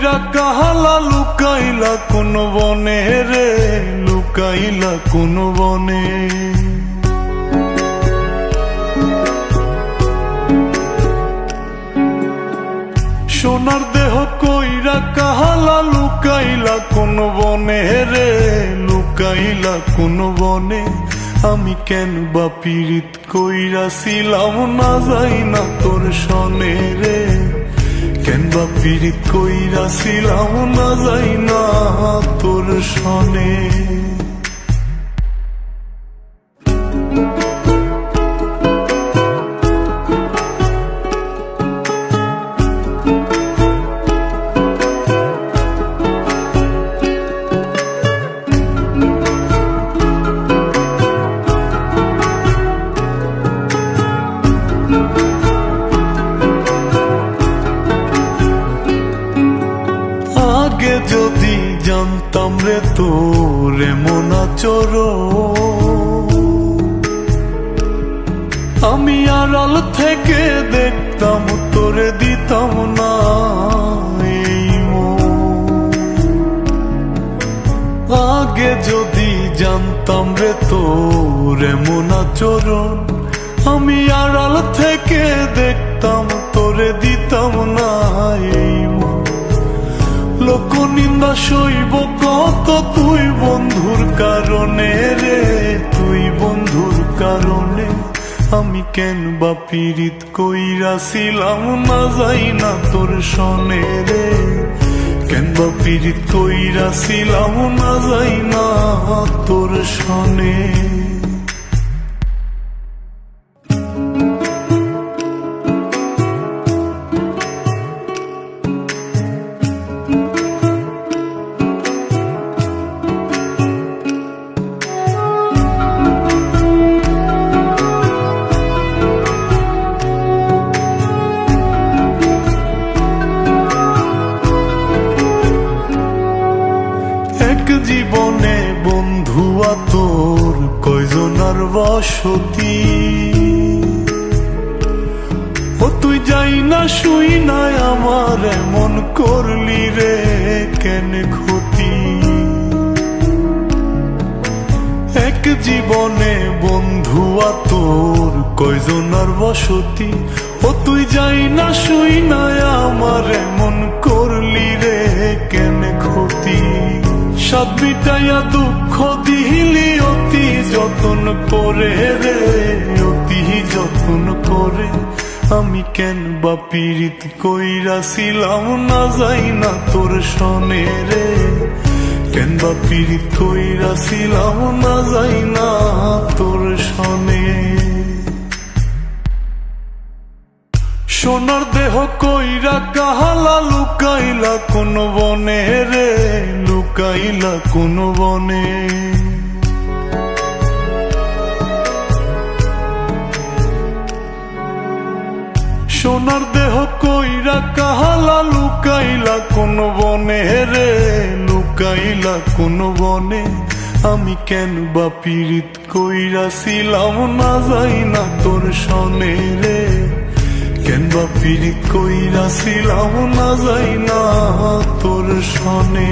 কইরা কাহালা লুকাইলা কোন বনে রে, লুকাইলা কোন বনে। সোনার দেহ কইরা কাহালা লুকাইলা কোন বনে রে, লুকাইলা কোন বনে। আমি কেন বা পীড়িত কইরাছিলাম না যাই না তোর সনে রে, কেন বা পীড়িত কইরাছিলাম না যাই না তোর সনে। আগে যদি জানতাম রে তোর এমন আচরণ, আমি আড়াল থেকে দেখতাম তোরে দিতাম না এই মন। আগে যদি জানতাম রে তোর এমন আচরণ, আমি আড়াল থেকে দেখতাম তোরে দিতাম না এই মন। লোক নিন্দা সইব কত তুই বন্ধুর কারণে রে, তুই বন্ধুর কারণে। আমি কেন বা পীড়িত কইরাছিলাম না যাই না তোর সনে রে, কেন বা পীড়িত কইরাছিলাম না যাই না তোর সনে। জীবনে বন্ধুয়া তোর কয়জনার বসতি, ও তুই যাই না শুই নাই আমার এমন করলি রে কেন ক্ষতি। এক জীবনে বন্ধুয়া তোর কয়জনার বসতি, ও তুই যাই না শুই নাই আমার এমন করলি রে কেন ক্ষতি। সাত বিটাইয়া দুঃখ দিলি অতি যতন করে রে, অতি যতন করে। আমি কেন বা পীড়িত কইরাছিলাম না যাই না তোর সনে রে, কেন বা পীড়িত কইরাছিলাম না যাই না তোর সনে। সোনার দেহ কইরা কাহালা লুকাইলা কোন বনে রে, লুকাইলা কোন বনে। সোনার দেহ কইরা কাহালা লুকাইলা কোন বনে রে, লুকাইলা কোন বনে। আমি কেন বা পীড়িত কইরাছিলাম না যাই না তোর সনে রে, কেন বা পীড়িত কইরাছিলাম না যাই না তোর সনে।